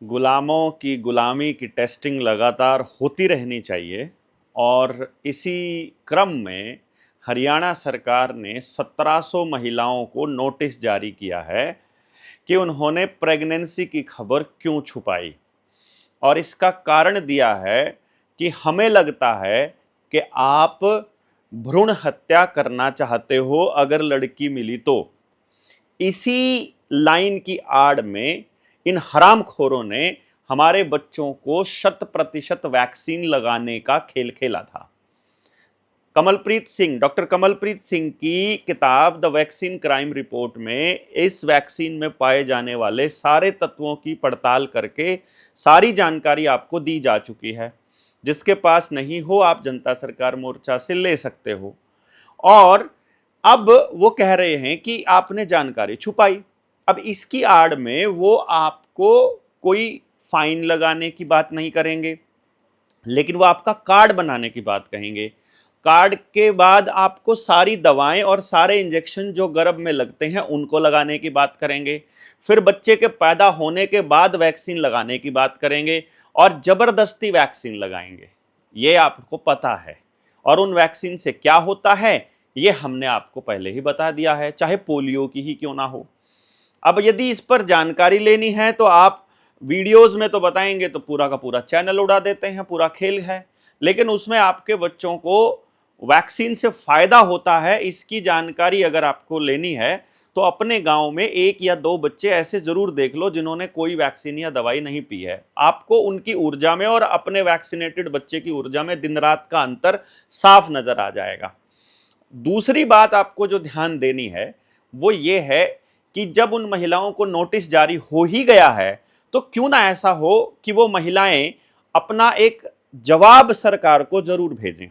गुलामों की गुलामी की टेस्टिंग लगातार होती रहनी चाहिए और इसी क्रम में हरियाणा सरकार ने 1700 महिलाओं को नोटिस जारी किया है कि उन्होंने प्रेगनेंसी की खबर क्यों छुपाई और इसका कारण दिया है कि हमें लगता है कि आप भ्रूण हत्या करना चाहते हो अगर लड़की मिली तो। इसी लाइन की आड़ में इन हरामखोरों ने हमारे बच्चों को 100% वैक्सीन लगाने का खेल खेला था। डॉक्टर कमलप्रीत सिंह की किताब द वैक्सीन क्राइम रिपोर्ट में इस वैक्सीन में पाए जाने वाले सारे तत्वों की पड़ताल करके सारी जानकारी आपको दी जा चुकी है। जिसके पास नहीं हो आप जनता सरकार मोर्चा से ले सकते हो। और अब वो कह रहे हैं कि आपने जानकारी छुपाई। अब इसकी आड़ में वो आपको कोई फाइन लगाने की बात नहीं करेंगे, लेकिन वो आपका कार्ड बनाने की बात कहेंगे। कार्ड के बाद आपको सारी दवाएं और सारे इंजेक्शन जो गर्भ में लगते हैं उनको लगाने की बात करेंगे। फिर बच्चे के पैदा होने के बाद वैक्सीन लगाने की बात करेंगे और जबरदस्ती वैक्सीन लगाएंगे। ये आपको पता है। और उन वैक्सीन से क्या होता है ये हमने आपको पहले ही बता दिया है, चाहे पोलियो की ही क्यों ना हो। अब यदि इस पर जानकारी लेनी है तो आप वीडियोस में तो बताएंगे तो पूरा का पूरा चैनल उड़ा देते हैं, पूरा खेल है। लेकिन उसमें आपके बच्चों को वैक्सीन से फायदा होता है इसकी जानकारी अगर आपको लेनी है तो अपने गांव में 1 या 2 बच्चे ऐसे जरूर देख लो जिन्होंने कोई वैक्सीन या दवाई नहीं पी है। आपको उनकी ऊर्जा में और अपने वैक्सीनेटेड बच्चे की ऊर्जा में दिन रात का अंतर साफ नजर आ जाएगा। दूसरी बात आपको जो ध्यान देनी है वो ये है कि जब उन महिलाओं को नोटिस जारी हो ही गया है तो क्यों ना ऐसा हो कि वो महिलाएं अपना एक जवाब सरकार को जरूर भेजें।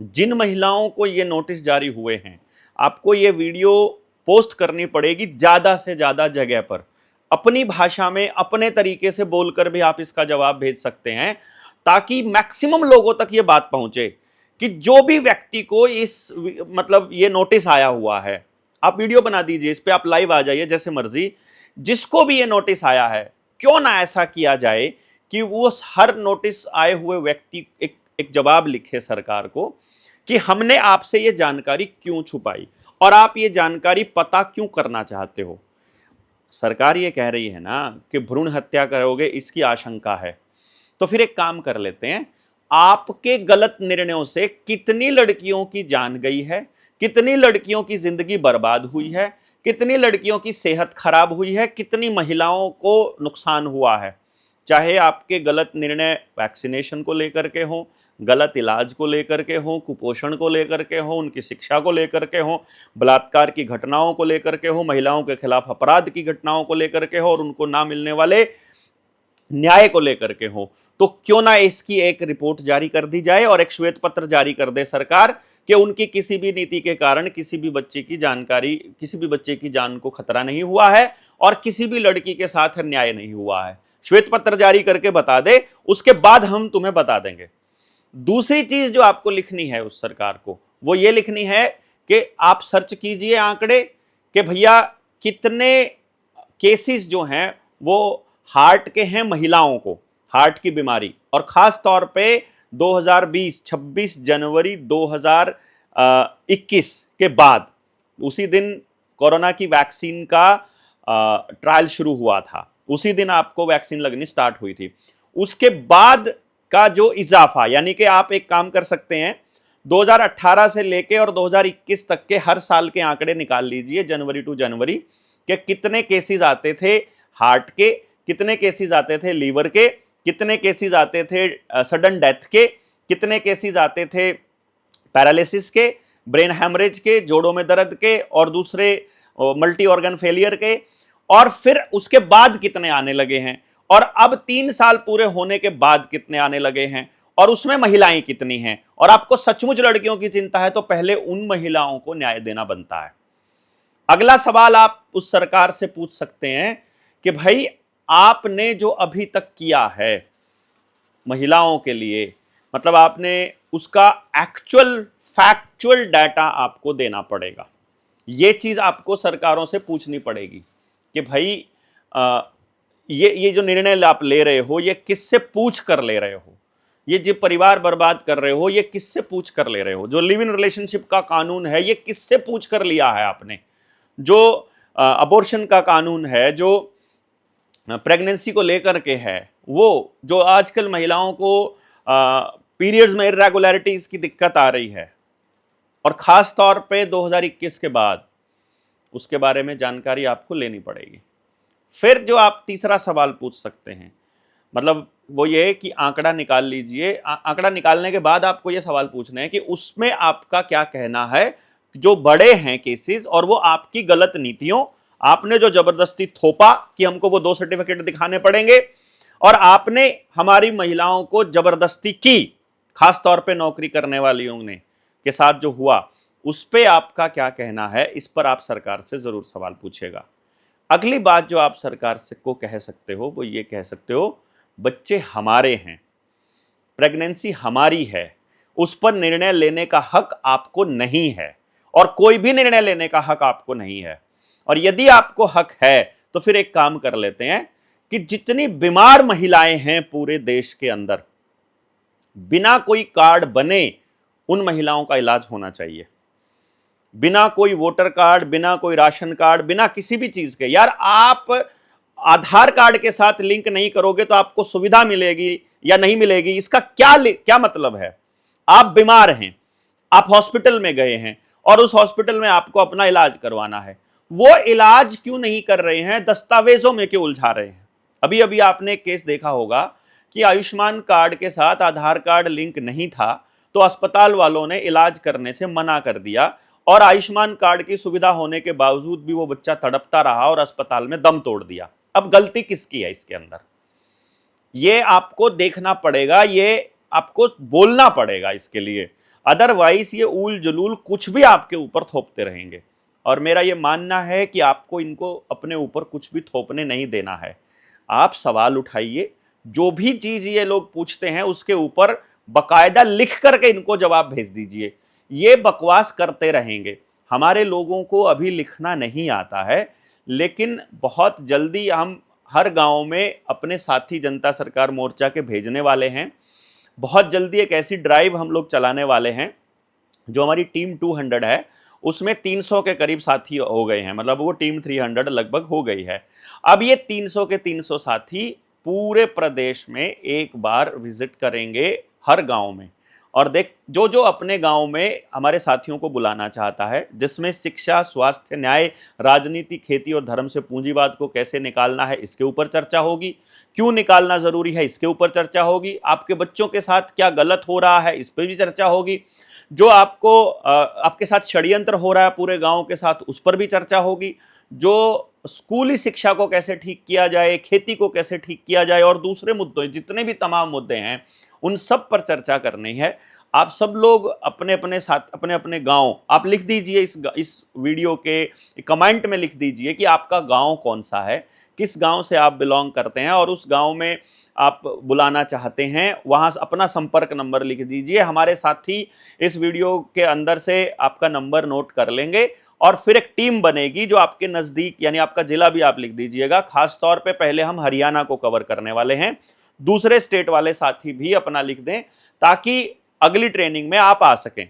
जिन महिलाओं को ये नोटिस जारी हुए हैं आपको ये वीडियो पोस्ट करनी पड़ेगी ज्यादा से ज्यादा जगह पर, अपनी भाषा में अपने तरीके से बोलकर भी आप इसका जवाब भेज सकते हैं ताकि मैक्सिमम लोगों तक ये बात पहुंचे कि जो भी व्यक्ति को इस मतलब ये नोटिस आया हुआ है, आप वीडियो बना दीजिए, इस पे आप लाइव आ जाइए जैसे मर्जी, जिसको भी ये नोटिस आया है क्यों ना ऐसा किया जाए कि वो हर नोटिस आए हुए व्यक्ति एक जवाब लिखे सरकार को कि हमने आपसे ये जानकारी क्यों छुपाई और आप ये जानकारी पता क्यों करना चाहते हो। सरकार ये कह रही है ना कि भ्रूण हत्या करोगे इसकी आशंका है, तो फिर एक काम कर लेते हैं, आपके गलत निर्णयों से कितनी लड़कियों की जान गई है, कितनी लड़कियों की जिंदगी बर्बाद हुई है, कितनी लड़कियों की सेहत खराब हुई है, कितनी महिलाओं को नुकसान हुआ है। चाहे आपके गलत निर्णय वैक्सीनेशन को लेकर के हो, गलत इलाज को लेकर के हो, कुपोषण को लेकर के हो, उनकी शिक्षा को लेकर के हो, बलात्कार की घटनाओं को लेकर के हो, महिलाओं के खिलाफ अपराध की घटनाओं को लेकर के हो और उनको ना मिलने वाले न्याय को लेकर के हो, तो क्यों ना इसकी एक रिपोर्ट जारी कर दी जाए और एक श्वेत पत्र जारी कर दे सरकार कि उनकी किसी भी नीति के कारण किसी भी बच्चे की जानकारी, किसी भी बच्चे की जान को खतरा नहीं हुआ है और किसी भी लड़की के साथ अन्याय नहीं हुआ है। श्वेत पत्र जारी करके बता दे, उसके बाद हम तुम्हें बता देंगे। दूसरी चीज जो आपको लिखनी है उस सरकार को वो ये लिखनी है कि आप सर्च कीजिए आंकड़े कि भैया कितने केसेस जो हैं वो हार्ट के हैं, महिलाओं को हार्ट की बीमारी, और खास तौर पे 2020 26 जनवरी 2021 के बाद, उसी दिन कोरोना की वैक्सीन का ट्रायल शुरू हुआ था, उसी दिन आपको वैक्सीन लगनी स्टार्ट हुई थी। उसके बाद का जो इजाफा, यानी कि आप एक काम कर सकते हैं 2018 से लेके और 2021 तक के हर साल के आंकड़े निकाल लीजिए जनवरी टू जनवरी कि कितने केसेस आते थे हार्ट के, कितने केसेस आते थे लीवर के, कितने केसेस आते थे सडन डेथ के, कितने केसेस आते थे पैरालिसिस के, ब्रेन हैमरेज के, जोड़ों में दर्द के और दूसरे मल्टी ऑर्गन फेलियर के, और फिर उसके बाद कितने आने लगे हैं और अब 3 साल पूरे होने के बाद कितने आने लगे हैं और उसमें महिलाएं कितनी हैं। और आपको सचमुच लड़कियों की चिंता है तो पहले उन महिलाओं को न्याय देना बनता है। अगला सवाल आप उस सरकार से पूछ सकते हैं कि भाई आपने जो अभी तक किया है महिलाओं के लिए, मतलब आपने उसका एक्चुअल फैक्चुअल डाटा आपको देना पड़ेगा। यह चीज आपको सरकारों से पूछनी पड़ेगी कि भाई ये जो निर्णय आप ले रहे हो, ये किससे पूछ कर ले रहे हो? ये जो परिवार बर्बाद कर रहे हो, ये किससे पूछ कर ले रहे हो? जो लिव इन रिलेशनशिप का कानून है, ये किससे पूछ कर लिया है आपने? जो अबॉर्शन का कानून है, जो प्रेगनेंसी को लेकर के है, वो जो आजकल महिलाओं को पीरियड्स में इरेगुलरिटीज की दिक्कत आ रही है, और खास तौर पे 2021 के बाद, उसके बारे में जानकारी आपको लेनी पड़ेगी। फिर जो आप तीसरा सवाल पूछ सकते हैं, मतलब वो ये कि आंकड़ा निकाल लीजिए। आंकड़ा निकालने के बाद आपको ये सवाल पूछना है कि उसमें आपका क्या कहना है, जो बड़े हैं केसेस, और वो आपकी गलत नीतियों, आपने जो जबरदस्ती थोपा कि हमको वो 2 सर्टिफिकेट दिखाने पड़ेंगे, और आपने हमारी महिलाओं को जबरदस्ती की, खास तौर पे नौकरी करने वालियों ने के साथ जो हुआ, उस पे आपका क्या कहना है, इस पर आप सरकार से जरूर सवाल पूछेगा। अगली बात जो आप सरकार से को कह सकते हो, वो ये कह सकते हो, बच्चे हमारे हैं, प्रेगनेंसी हमारी है, उस पर निर्णय लेने का हक आपको नहीं है, और कोई भी निर्णय लेने का हक आपको नहीं है। और यदि आपको हक है तो फिर एक काम कर लेते हैं कि जितनी बीमार महिलाएं हैं पूरे देश के अंदर, बिना कोई कार्ड बने उन महिलाओं का इलाज होना चाहिए। बिना कोई वोटर कार्ड, बिना कोई राशन कार्ड, बिना किसी भी चीज के। यार, आप आधार कार्ड के साथ लिंक नहीं करोगे तो आपको सुविधा मिलेगी या नहीं मिलेगी, इसका क्या मतलब है? आप बीमार हैं, आप हॉस्पिटल में गए हैं, और उस हॉस्पिटल में आपको अपना इलाज करवाना है, वो इलाज क्यों नहीं कर रहे हैं? दस्तावेजों में क्यों उलझा रहे हैं? अभी अभी आपने केस देखा होगा कि आयुष्मान कार्ड के साथ आधार कार्ड लिंक नहीं था, तो अस्पताल वालों ने इलाज करने से मना कर दिया, और आयुष्मान कार्ड की सुविधा होने के बावजूद भी वो बच्चा तड़पता रहा और अस्पताल में दम तोड़ दिया। अब गलती किसकी है इसके अंदर? ये आपको देखना पड़ेगा, ये आपको बोलना पड़ेगा इसके लिए। अदरवाइज ये ऊल जलूल कुछ भी आपके ऊपर थोपते रहेंगे, और मेरा ये मानना है कि आपको इनको अपने ऊपर कुछ भी थोपने नहीं देना है। आप सवाल उठाइए, जो भी चीज ये लोग पूछते हैं उसके ऊपर बकायदा लिख करके इनको जवाब भेज दीजिए। ये बकवास करते रहेंगे। हमारे लोगों को अभी लिखना नहीं आता है, लेकिन बहुत जल्दी हम हर गांव में अपने साथी जनता सरकार मोर्चा के भेजने वाले हैं। बहुत जल्दी एक ऐसी ड्राइव हम लोग चलाने वाले हैं, जो हमारी टीम 200 है, उसमें 300 के करीब साथी हो गए हैं, मतलब वो टीम 300 लगभग हो गई है। अब ये 300 के 300 साथी पूरे प्रदेश में एक बार विजिट करेंगे हर गांव में, और देख, जो जो अपने गांव में हमारे साथियों को बुलाना चाहता है, जिसमें शिक्षा, स्वास्थ्य, न्याय, राजनीति, खेती और धर्म से पूंजीवाद को कैसे निकालना है, इसके ऊपर चर्चा होगी। क्यों निकालना जरूरी है, इसके ऊपर चर्चा होगी। आपके बच्चों के साथ क्या गलत हो रहा है, इस पर भी चर्चा होगी। जो आपके साथ षड्यंत्र हो रहा है पूरे गांव के साथ, उस पर भी चर्चा होगी। जो स्कूली शिक्षा को कैसे ठीक किया जाए, खेती को कैसे ठीक किया जाए, और दूसरे मुद्दों, जितने भी तमाम मुद्दे हैं, उन सब पर चर्चा करनी है। आप सब लोग अपने अपने साथ, अपने अपने गांव आप लिख दीजिए, इस वीडियो के कमेंट में लिख दीजिए कि आपका गांव कौन सा है, किस गांव से आप बिलोंग करते हैं, और उस गांव में आप बुलाना चाहते हैं, वहां अपना संपर्क नंबर लिख दीजिए। हमारे साथी इस वीडियो के अंदर से आपका नंबर नोट कर लेंगे, और फिर एक टीम बनेगी जो आपके नजदीक, यानी आपका जिला भी आप लिख दीजिएगा। खास तौर पे पहले हम हरियाणा को कवर करने वाले हैं, दूसरे स्टेट वाले साथी भी अपना लिख दें, ताकि अगली ट्रेनिंग में आप आ सकें।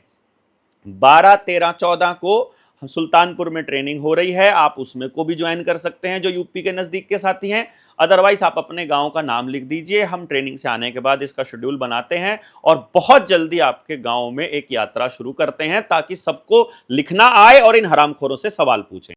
12, 13, 14 को सुल्तानपुर में ट्रेनिंग हो रही है, आप उसमें को भी ज्वाइन कर सकते हैं जो यूपी के नजदीक के साथी हैं। अदरवाइज आप अपने गांव का नाम लिख दीजिए, हम ट्रेनिंग से आने के बाद इसका शेड्यूल बनाते हैं, और बहुत जल्दी आपके गांव में एक यात्रा शुरू करते हैं, ताकि सबको लिखना आए और इन हरामखोरों से सवाल पूछें।